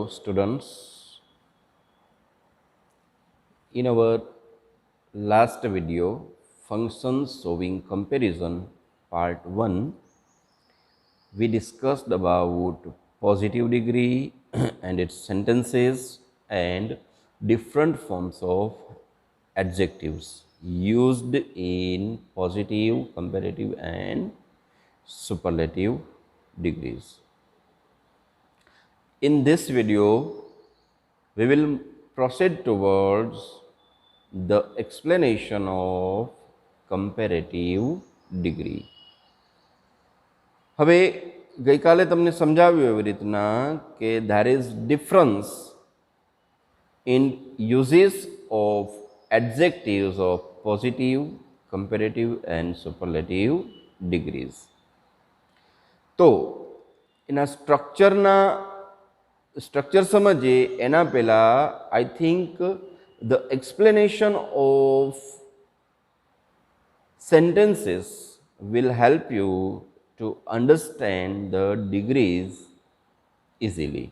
students. In our last video, functions showing comparison part 1, we discussed about positive degree and its sentences and different forms of adjectives used in positive, comparative and superlative degrees. In this video, we will proceed towards the explanation of comparative degree. હવે ગઈકાલે તમને સમજાવ્યું એવી રીતના કે there is difference in uses of adjectives of positive, comparative and superlative degrees. તો એના structure સમજીએ એના પહેલાં I think the explanation of sentences will help you to understand the degrees easily.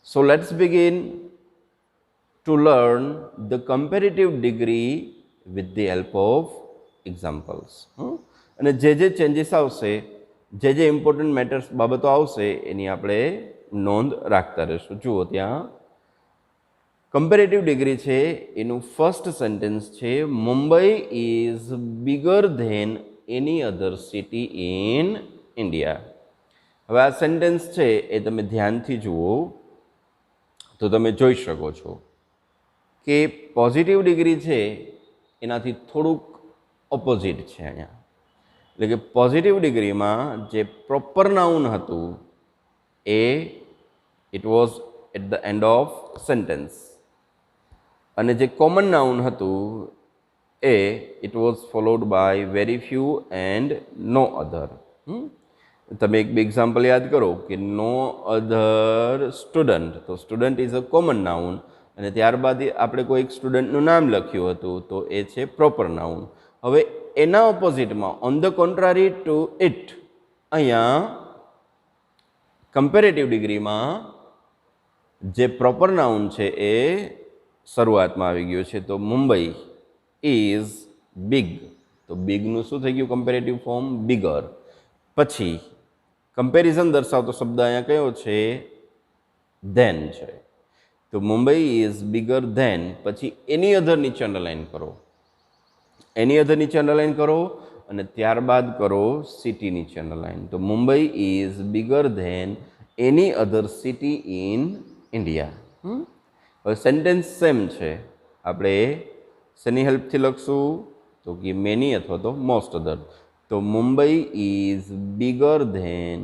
So let's begin to learn the comparative degree with the help of examples. અને જે changes આવશે, જે important matters બાબતો આવશે એની આપણે નોંધ રાખતા રહીશું. જુઓ ત્યાં કમ્પેરેટિવ ડિગ્રી છે એનું ફર્સ્ટ સેન્ટેન્સ છે Mumbai is bigger than any other city in India. હવે આ સેન્ટેન્સ છે એ તમે ધ્યાનથી જુઓ તો તમે જોઈ શકો છો કે પોઝિટિવ ડિગ્રી છે એનાથી થોડુંક ઓપોઝિટ છે અહીંયા. એટલે કે પોઝિટિવ ડિગ્રીમાં જે પ્રોપર નાઉન હતું એ it was at the end of sentence અને જે કોમન નાઉન હતું એ it was followed by very few and no other. તમે એક બે એક્ઝામ્પલ યાદ કરો કે નો અધર સ્ટુડન્ટ, તો student is a common noun અને ત્યારબાદ આપણે કોઈ એક સ્ટુડન્ટનું નામ લખ્યું હતું તો એ છે પ્રોપર નાઉન. હવે એના ઓપોઝિટમાં on the contrary to it અહીંયા કમ્પેરેટિવ ડિગ્રીમાં જે પ્રોપર નાઉન છે એ શરૂઆતમાં આવી ગયું છે. તો મુંબઈ ઇઝ બિગ, તો બિગનું શું થઈ ગયું કમ્પેરેટિવ ફોર્મ બિગર. પછી કમ્પેરિઝન દર્શાવતો શબ્દ અહીંયા કયો છે ધેન છે. તો મુંબઈ ઇઝ બિગર ધેન, પછી એની અધર નીચે અંડરલાઇન કરો, એની અધર નીચે અંડરલાઇન કરો અને ત્યારબાદ કરો સિટી નીચે અંડરલાઇન. તો Mumbai is bigger than any other city in India. હવે સેન્ટેન્સ સેમ છે, આપણે શેની હેલ્પથી લખશું તો કે મેની અથવા તો મોસ્ટ અધર. તો Mumbai is bigger than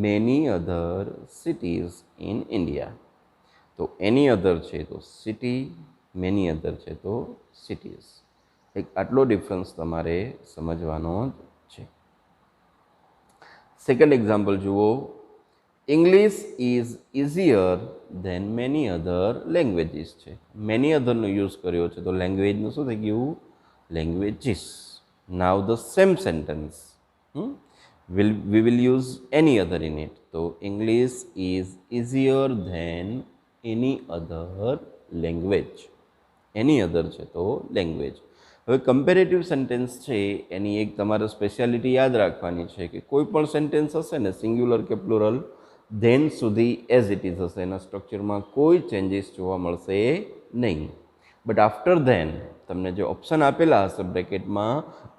many other cities in India. તો એની અધર છે તો સિટી, મેની અધર છે તો સિટીઝ. એક આટલો ડિફરન્સ તમારે સમજવાનો જ છે. સેકન્ડ એક્ઝામ્પલ જુઓ, English is easier than many other languages છે. મેની અધરનો યુઝ કર્યો છે તો લેંગ્વેજનું શું થઈ ગયું languages. Now the same sentence we will use any other in it. તો English is easier than any other language. Any other છે તો લેંગ્વેજ. હવે કમ્પેરેટિવ સેન્ટેન્સ છે એની એક તમારે સ્પેશિયાલિટી યાદ રાખવાની છે કે કોઈ પણ સેન્ટેન્સ હશે ને સિંગ્યુલર કે પ્લુરલ ધેન સુધી એઝ ઇટ ઇઝ હશે, એના સ્ટ્રક્ચરમાં કોઈ ચેન્જીસ જોવા મળશે નહીં. બટ આફ્ટર ધેન તમને જે ઓપ્શન આપેલા હશે બ્રેકેટમાં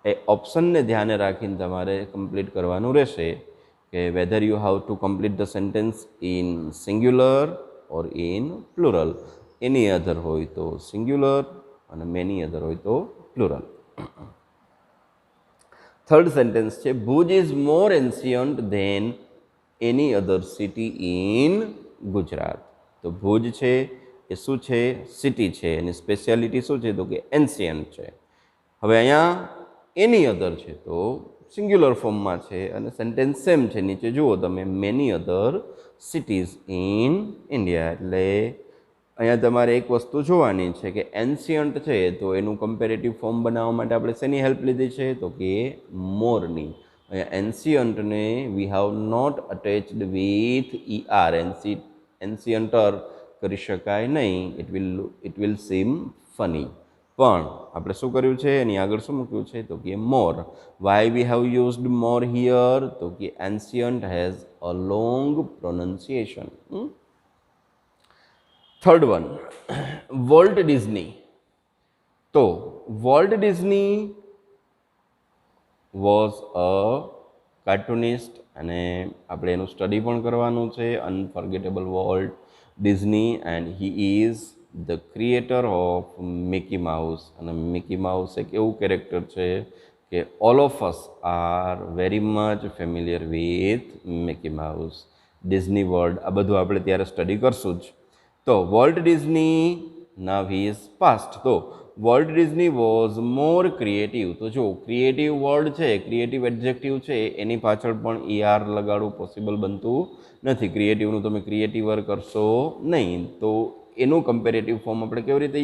એ ઓપ્શનને ધ્યાને રાખીને તમારે કમ્પ્લીટ કરવાનું રહેશે કે whether you have to complete the sentence in singular or in plural. Any other હોય તો સિંગ્યુલર અને મેની અધર હોય તો પ્લુરલ. થર્ડ સેન્ટેન્સ છે Bhuj is more ancient than any other city in Gujarat. તો ભુજ છે એ શું છે સિટી છે, એની સ્પેશિયાલિટી શું છે તો કે એન્શિયન્ટ છે. હવે અહીંયા એની અધર છે તો સિંગ્યુલર ફોર્મમાં છે અને સેન્ટેન્સ સેમ છે. નીચે જુઓ તમે many other cities in India. એટલે અહીંયા તમારે એક વસ્તુ જોવાની છે કે એન્શિયન્ટ છે તો એનું કમ્પેરેટિવ ફોર્મ બનાવવા માટે આપણે શેની હેલ્પ લીધી છે તો કે મોરની. એન્શિયન્ટને we have not attached with ER. Ancienter કરી શકાય નહીં. It will seem funny. પણ આપણે શું કર્યું છે, એની આગળ શું મૂક્યું છે, તો કે more. Why we have used more here, તો કે ancient has a long pronunciation. Third one, Walt Disney. તો Walt Disney was a cartoonist, અને આપણે એનું સ્ટડી પણ કરવાનું છે. Unforgettable Walt Disney, and he is the creator of Mickey Mouse. અને મિકી માઉસ એક એવું કેરેક્ટર છે કે all of us are very much familiar with Mickey Mouse. Disney world, આ બધું આપણે ત્યારે સ્ટડી કરશું જ. તો Walt Disney now he is past. તો Walt Disney was more creative. તો જો ક્રિએટિવ વર્ડ છે, ક્રિએટિવ એડજેક્ટિવ છે, એની પાછળ પણ ER લગાડવું પોસિબલ બનતું નથી. ક્રિએટિવનું તમે ક્રિએટિવર કરશો નહીં. તો એનું કમ્પેરેટિવ ફોર્મ આપણે કેવી રીતે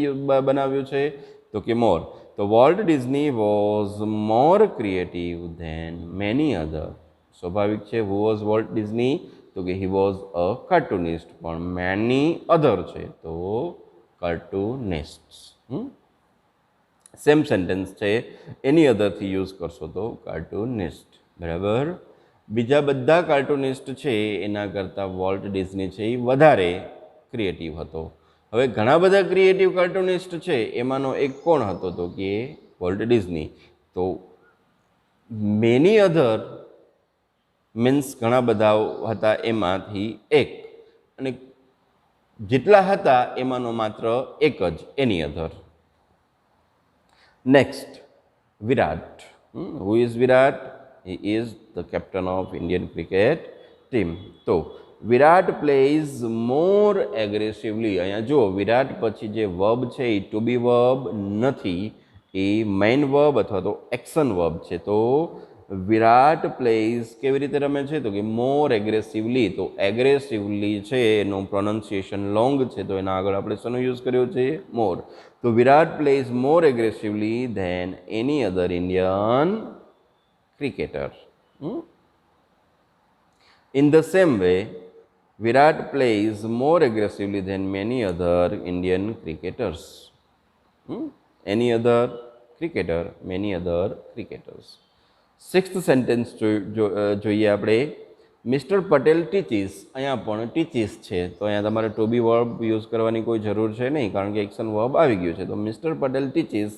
બનાવ્યું છે, તો કે મોર. તો Walt Disney was more creative than many other. સ્વાભાવિક છે. હુ વોઝ વોલ્ટ ડિઝની, તો કે હી વોઝ અ કાર્ટૂનિસ્ટ. પણ મેની અધર છે, તો કાર્ટૂનિસ્ટ. સેમ સેન્ટેન્સ છે, એની અધરથી યુઝ કરશો તો કાર્ટૂનિસ્ટ. બરાબર. બીજા બધા કાર્ટૂનિસ્ટ છે એના કરતાં વોલ્ટ ડિઝની છે એ વધારે ક્રિએટિવ હતો. હવે ઘણા બધા ક્રિએટિવ કાર્ટૂનિસ્ટ છે, એમાંનો એક કોણ હતો, તો કે વોલ્ટ ડિઝની. તો મેની અધર મીન્સ ઘણા બધા હતા એમાંથી એક, અને જેટલા હતા એમાંનો માત્ર એક જ any other. Next, Virat. Who is Virat? He is the captain of Indian cricket team. તો વિરાટ પ્લેઝ મોર એગ્રેસિવલી. અહીંયા જો વિરાટ પછી જે વર્બ છે એ ટુ બી વર્બ નથી, એ મેઇન વર્બ અથવા તો એક્શન વર્બ છે. તો વિરાટ પ્લેઝ કેવી રીતે રમે છે, તો કે મોર એગ્રેસિવલી. તો એગ્રેસિવલી છે એનું પ્રોનન્સિએશન લોંગ છે, તો એના આગળ આપણે શેનો યુઝ કર્યો છે, મોર. તો Virat plays more aggressively than any other Indian cricketer. In the same way, Virat plays more aggressively than many other Indian cricketers. Any other cricketer, many other cricketers. Sixth sentence જોઈએ આપણે. Mister Patel teaches. અહીંયા પણ teaches છે, તો અહીંયા તમારે two બી verb use કરવાની કોઈ જરૂર છે નહીં, કારણ કે એક્શન વર્બ આવી ગયું છે. તો mister Patel teaches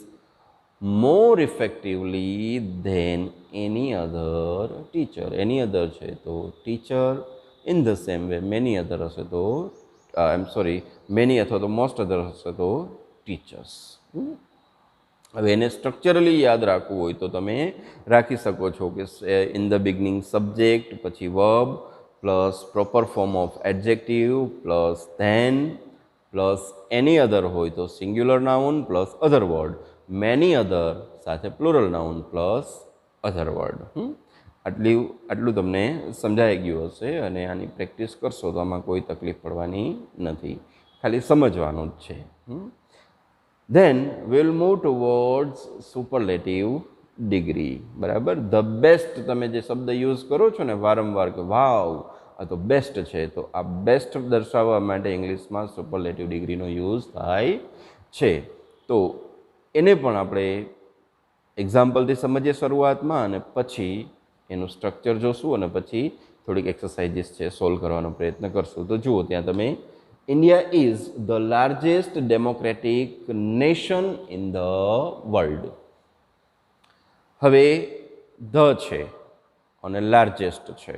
more effectively than any other teacher. Any other છે તો teacher. In the same way, many other હશે તો many અથવા તો most other હશે તો teachers. હવે એને સ્ટ્રક્ચરલી યાદ રાખવું હોય તો તમે રાખી શકો છો કે ઇન ધ બિગનિંગ સબ્જેક્ટ, પછી verb, plus proper form of adjective, plus then, plus any other હોય તો singular noun plus other word, many other સાથે plural noun plus other word. આટલું તમને સમજાઈ ગયું હશે, અને આની પ્રેક્ટિસ કરશો તો આમાં કોઈ તકલીફ પડવાની નથી, ખાલી સમજવાનું જ છે. Then will move towards superlative degree. બરાબર. ધ બેસ્ટ તમે જે શબ્દ યુઝ કરો છો ને વારંવાર કે વાવ આ તો બેસ્ટ છે, તો આ બેસ્ટ દર્શાવવા માટે ઇંગ્લિશમાં સુપરલેટિવ ડિગ્રીનો યુઝ થાય છે. તો એને પણ આપણે એક્ઝામ્પલથી સમજીએ શરૂઆતમાં, અને પછી એનું સ્ટ્રક્ચર જોશું, અને પછી થોડીક એક્સરસાઇઝીસ છે સોલ્વ કરવાનો પ્રયત્ન કરશું. તો જુઓ, ત્યાં તમે India is the largest democratic nation in the world. હવે ધ છે અને લાર્જેસ્ટ છે.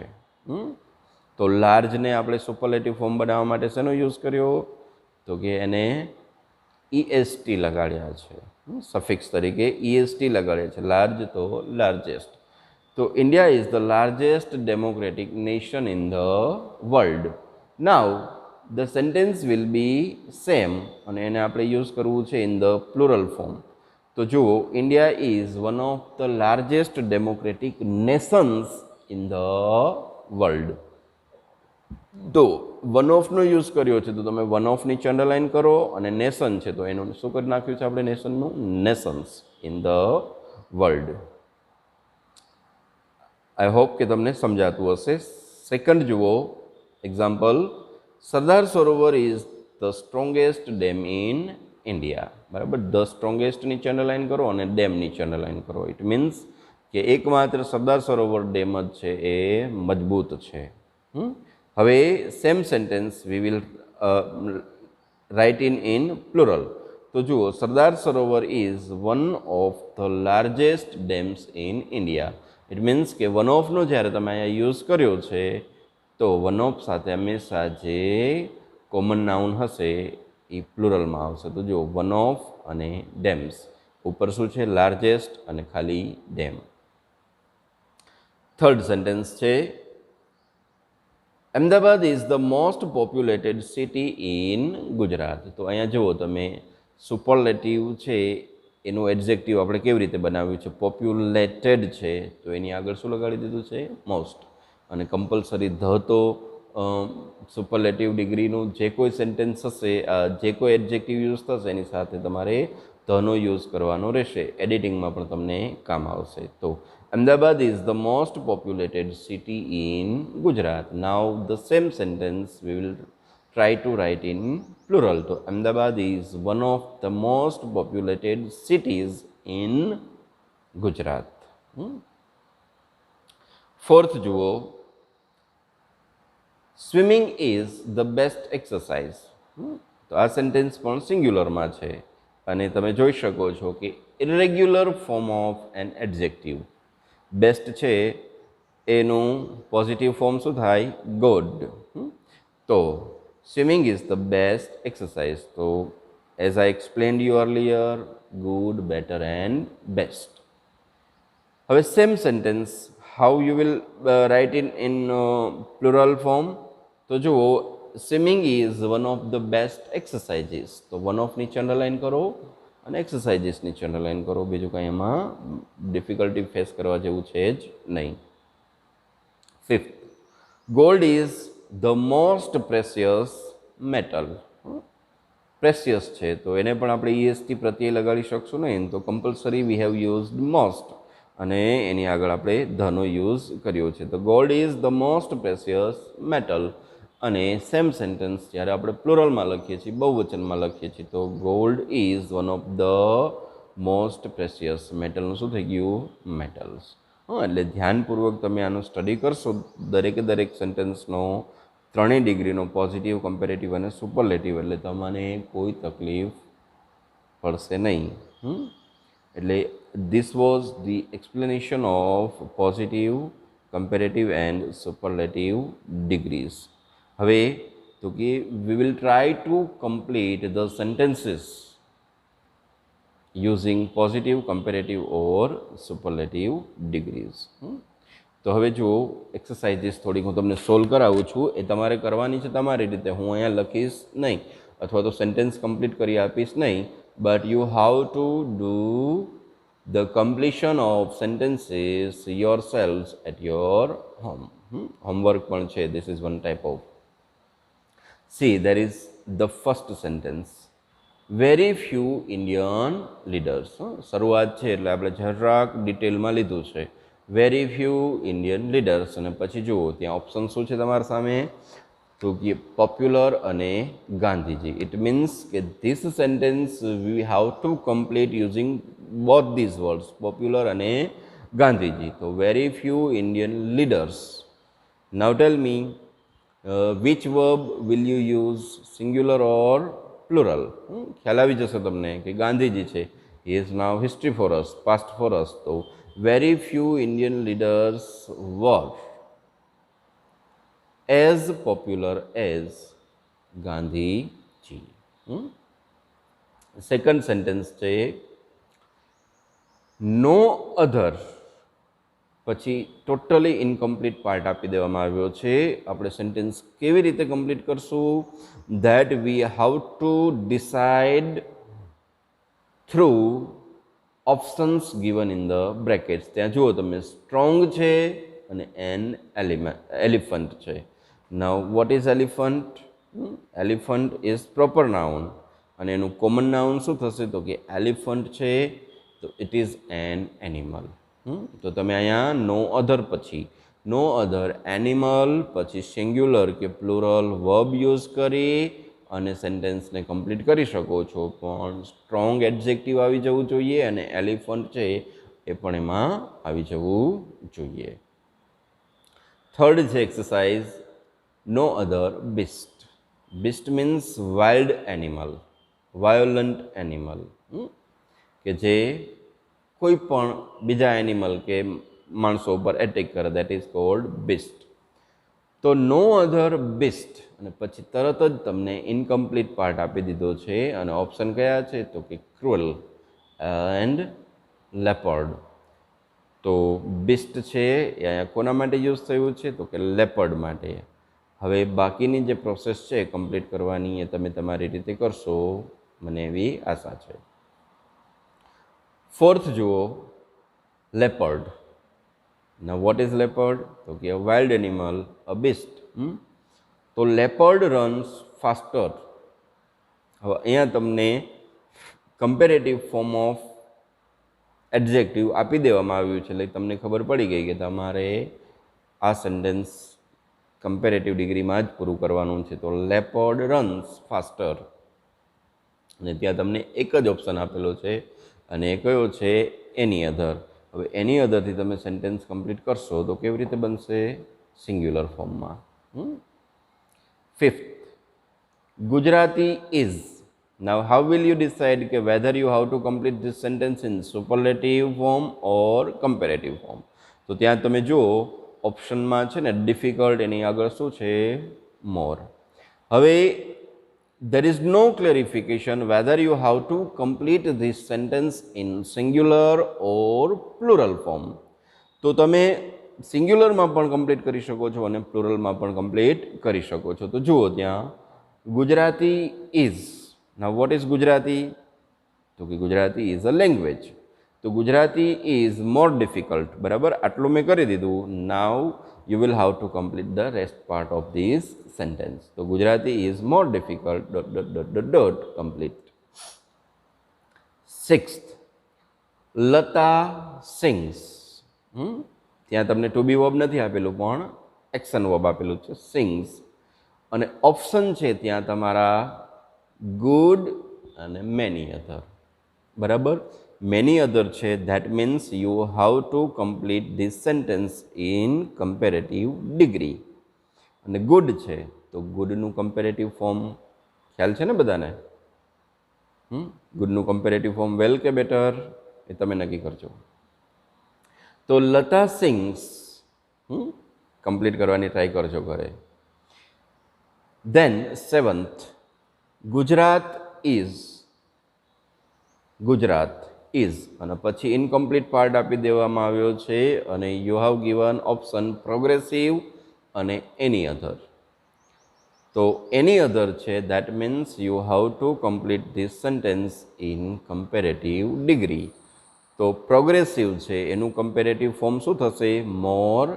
તો લાર્જને આપણે સુપરલેટિવ ફોર્મ બનાવવા માટે શેનો યુઝ કર્યો, તો કે એને EST લગાડ્યા છે, સફિક્સ તરીકે EST લગાડ્યા છે. લાર્જ તો લાર્જેસ્ટ. તો India is the largest democratic nation in the world. Now the sentence will be same, અને એને આપણે યુઝ કરવું છે ઇન ધ પ્લુરલ ફોર્મ. તો જુઓ, India is one of the largest democratic Nations in the world. તો one ઓફનો use કર્યો છે, તો તમે વન ઓફ નીચે અંડરલાઇન કરો, અને નેશન છે તો એનું શું કરી નાખ્યું છે આપણે નેશનનું, nations in the world. I hope કે તમને સમજાતું હશે. સેકન્ડ જુઓ example, Sardar Sarovar is the strongest dam in India. બરાબર, ધ સ્ટ્રોંગેસ્ટ નીચે અંડરલાઇન કરો અને ડેમ નીચે અંડરલાઇન કરો. ઇટ મીન્સ કે એકમાત્ર સરદાર સરોવર ડેમ જ છે એ મજબૂત છે. હવે same sentence we will write in plural. તો જુઓ, Sardar Sarovar is one of the largest dams in India. It means કે વન ઓફનો જ્યારે તમે અહીંયા યુઝ કર્યો છે તો વન ઓફ સાથે હંમેશા જે કોમન નાઉન હશે એ પ્લુરલમાં આવશે. તો જુઓ, વન ઓફ અને ડેમ્સ, ઉપર શું છે લાર્જેસ્ટ અને ખાલી ડેમ. થર્ડ સેન્ટેન્સ છે, Ahmedabad is the most populated city in Gujarat. તો અહીંયા જુઓ તમે, સુપરલેટિવ છે એનું એડજેક્ટિવ આપણે કેવી રીતે બનાવ્યું છે, પોપ્યુલેટેડ છે તો એની આગળ શું લગાડી દીધું છે, મોસ્ટ. અને કમ્પલસરી ધ તો સુપરલેટિવ ડિગ્રીનું જે કોઈ સેન્ટેન્સ હશે, જે કોઈ એડજેક્ટિવ યુઝ થશે એની સાથે તમારે ધનો યુઝ કરવાનો રહેશે. એડિટિંગમાં પણ તમને કામ આવશે. તો Ahmedabad is the most populated city in Gujarat. Now the same sentence we will try to write in plural. તો Ahmedabad is one of the most populated cities in Gujarat. Fourth જુઓ, swimming is the best exercise. તો આ sentence પણ સિંગ્યુલરમાં છે અને તમે જોઈ શકો છો કે irregular form of an adjective. Best છે એનું પોઝિટિવ ફોર્મ શું થાય, ગુડ. તો swimming is the best exercise. So, as I explained you earlier, good, better and best. હવે same sentence, how you will write in plural form? તો જુઓ, swimming is one of the best exercises. તો one of નીચે underline કરો અને exercises નીચે underline કરો. બીજું કાંઈ એમાં ડિફિકલ્ટી ફેસ કરવા જેવું છે જ નહીં. Fifth, gold is the most precious metal. Precious છે તો એને પણ આપણે ઈએસટી પ્રત્યે લગાડી શકશું નહીં, તો compulsory we have used most અને એની આગળ આપણે ધનો યુઝ કર્યો છે. તો gold is the most precious metal. અને સેમ સેન્ટેન્સ જ્યારે આપણે પ્લુરલમાં લખીએ છીએ, બહુવચનમાં લખીએ છીએ, તો gold is one of the most precious. મેટલનું શું થઈ ગયું, મેટલ્સ. એટલે ધ્યાનપૂર્વક તમે આનું સ્ટડી કરશો, દરેકે દરેક સેન્ટેન્સનો ત્રણેય ડિગ્રીનો પોઝિટિવ, કમ્પેરેટિવ અને સુપરલેટિવ, એટલે તમને કોઈ તકલીફ પડશે નહીં. એટલે this was the explanation of positive, comparative and superlative degrees. હવે તો કે we will try to complete the sentences using positive, comparative or superlative degrees. તો હવે જુઓ, એક્સરસાઇઝીસ થોડીક હું તમને સોલ્વ કરાવું છું. એ તમારે કરવાની છે તમારી રીતે. હું અહીંયા લખીશ નહીં અથવા તો સેન્ટેન્સ કમ્પ્લીટ કરી આપીશ નહીં, but you have to do the completion of sentences yourself at your home. Homework પણ છે. This is one type of. See, there is the first sentence, very few Indian leaders. શરૂઆત છે એટલે આપણે જરાક ડિટેલમાં લીધું છે. Very few Indian leaders. અને પછી જુઓ ત્યાં ઓપ્શન શું છે તમારા સામે, તો કે પોપ્યુલર અને ગાંધીજી. ઇટ મીન્સ કે this sentence we have to complete using both these words, popular અને ગાંધીજી. તો very few Indian leaders. Now tell me, which verb will you use, singular or plural? ખ્યાલ આવી જશે તમને કે ગાંધીજી છે, he is now history for us, past for us. તો very few Indian leaders were as popular as Gandhiji. Second sentence છે, no other. પછી totally incomplete part આપી દેવામાં આવ્યો છે. આપણે સેન્ટેન્સ કેવી રીતે કમ્પ્લીટ કરશું, that we have to decide through options given in the brackets. ત્યાં જુઓ તમે, સ્ટ્રોંગ છે અને એન એલિફન્ટ છે. Now what is elephant? Elephant is proper noun અને એનું કોમન નાઉન શું થશે, તો કે એલિફન્ટ છે તો ઇટ ઇઝ એન એનિમલ. તો તમે અહીંયા નો અધર પછી નો અધર એનિમલ પછી સિંગ્યુલર કે પ્લુરલ વર્બ યુઝ કરી અને સેન્ટેન્સને કમ્પ્લીટ કરી શકો છો, પણ સ્ટ્રોંગ એડજેક્ટિવ આવી જવું જોઈએ અને એલિફન્ટ છે એ પણ એમાં આવી જવું જોઈએ. થર્ડ છે exercise no other beast. Beast means wild animal, violent animal, કે જે કોઈ પણ બીજા એનિમલ કે માણસો ઉપર એટેક કરે, દેટ ઇઝ કોલ્ડ બિસ્ટ. તો નો અધર બિસ્ટ અને પછી તરત જ તમને ઇનકમ્પ્લીટ પાર્ટ આપી દીધો છે અને ઓપ્શન કયા છે તો કે ક્રુઅલ એન્ડ લેપર્ડ. તો બિસ્ટ છે એ અહીંયા કોના માટે યુઝ થયું છે તો કે લેપર્ડ માટે. હવે બાકીની જે પ્રોસેસ છે કમ્પ્લીટ કરવાની એ તમે તમારી રીતે કરશો, મને એવી આશા છે. ફોર્થ જુઓ, leopard. Now what is leopard? તો કે a wild animal, a beast. તો leopard runs faster. હવે અહીંયા તમને કમ્પેરેટિવ ફોર્મ ઓફ એડજેક્ટિવ આપી દેવામાં આવ્યું છે, એટલે તમને ખબર પડી ગઈ કે તમારે આ સેન્ટેન્સ કમ્પેરેટિવ ડિગ્રીમાં જ પૂરું કરવાનું છે. તો લેપર્ડ રન્સ ફાસ્ટર, અને ત્યાં તમને એક જ ઓપ્શન આપેલો છે અને એ કયો છે એની અધર. હવે એની અધરથી તમે સેન્ટેન્સ કમ્પ્લીટ કરશો તો કેવી રીતે બનશે? સિંગ્યુલર ફોર્મમાં. Fifth, Gujarati is. Now how will you decide કે whether you have to complete this sentence in superlative form or comparative form? તો ત્યાં તમે જુઓ ઓપ્શનમાં છે ને ડિફિકલ્ટ, એની આગળ શું છે? મોર. હવે there is no clarification whether you have to complete this sentence in singular or plural form. તો તમે સિંગ્યુલરમાં પણ કમ્પ્લીટ કરી શકો છો અને પ્લુરલમાં પણ કમ્પ્લીટ કરી શકો છો. તો જુઓ ત્યાં Gujarati is. Now what is Gujarati? તો કે ગુજરાતી ઇઝ અ લેંગ્વેજ. તો ગુજરાતી ઇઝ મોર ડિફિકલ્ટ. બરાબર, આટલું મેં કરી દીધું. નાઉ you will have to complete the rest part of this sentence. So Gujarati is more difficult ... complete. Sixth, Lata sings. ત્યાં તમને ટુ બી વર્બ નથી આપેલું પણ એક્શન વર્બ આપેલું છે, સિંગ્સ. અને ઓપ્શન છે ત્યાં તમારા ગુડ અને મેની અધર. બરાબર, મેની અધર છે, that means you have to complete this sentence in comparative degree. અને ગુડ છે તો ગુડનું કમ્પેરેટિવ ફોર્મ ખ્યાલ છે ને બધાને? ગુડનું કમ્પેરેટિવ ફોર્મ વેલ કે બેટર એ તમે નક્કી કરજો. તો લતા સિંગ્સ કમ્પ્લીટ કરવાની ટ્રાય કરજો ઘરે. Then seventh, Gujarat is. Gujarat is અને પછી ઇનકમ્પ્લીટ પાર્ટ આપી દેવામાં આવ્યો છે અને you have given option progressive અને એની અધર. તો એની અધર છે, that means you have to complete this sentence in comparative degree. તો પ્રોગ્રેસિવ છે એનું કમ્પેરેટિવ ફોર્મ શું થશે? More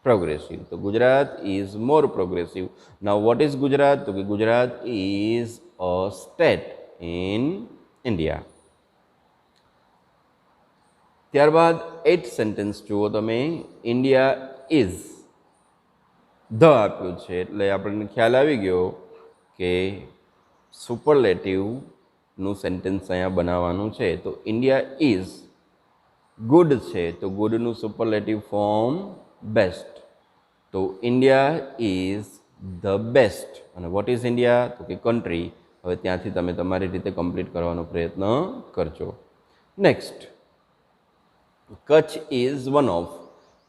progressive. તો Gujarat is more progressive. Now what is Gujarat? તો કે Gujarat is a state in India. ત્યારબાદ 8th સેન્ટેન્સ જુઓ તમે, ઇન્ડિયા ઇઝ. ધ આપ્યું છે એટલે આપણને ખ્યાલ આવી ગયો કે સુપરલેટિવનું સેન્ટેન્સ અહીંયા બનાવવાનું છે. તો ઇન્ડિયા ઇઝ. ગુડ છે તો ગુડનું સુપરલેટિવ ફોર્મ બેસ્ટ. તો ઇન્ડિયા ઇઝ ધ બેસ્ટ. અને વોટ ઇઝ ઇન્ડિયા? તો કે કન્ટ્રી. હવે ત્યાંથી તમે તમારી રીતે કમ્પ્લીટ કરવાનો પ્રયત્ન કરજો. Next, Kutch is one of.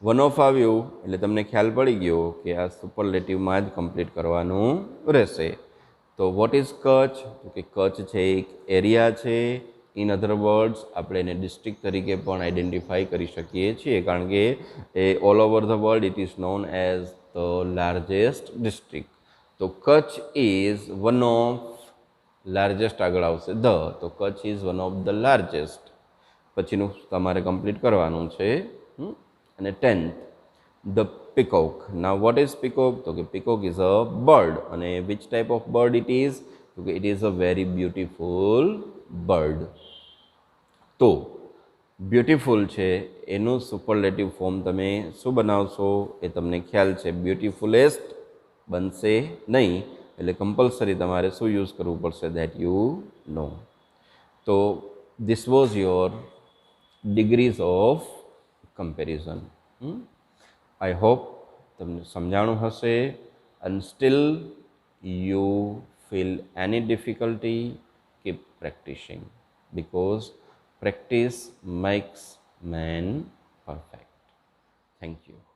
One of આવ્યું એટલે તમને ખ્યાલ પડી ગયો કે આ સુપરલેટિવમાં જ કમ્પ્લીટ કરવાનું રહેશે. તો વોટ ઇઝ કચ્છ? તો કે કચ્છ છે એક એરિયા છે. ઇન અધર વર્ડ્સ આપણે એને ડિસ્ટ્રિક્ટ તરીકે પણ આઈડેન્ટિફાઈ કરી શકીએ છીએ, કારણ કે એ all over the world it is known as the largest district. તો Kutch is one of, largest આગળ આવશે ધ, તો Kutch is one of the largest. પછીનું તમારે કમ્પ્લીટ કરવાનું છે. અને 10th, the peacock. Now what is peacock? તો કે પીકોક ઇઝ અ બર્ડ. અને which type of bird it is? તો કે it is a very beautiful bird. તો બ્યુટીફુલ છે એનું સુપરલેટિવ ફોર્મ તમે શું બનાવશો એ તમને ખ્યાલ છે. બ્યુટીફુલેસ્ટ બનશે નહીં, એટલે કમ્પલસરી તમારે શું યુઝ કરવું પડશે, ધેટ યુ નો. તો this was your degrees of comparison. I hope તમને સમજાણું હશે. and still you feel any difficulty, keep practicing, because practice makes man perfect. Thank you.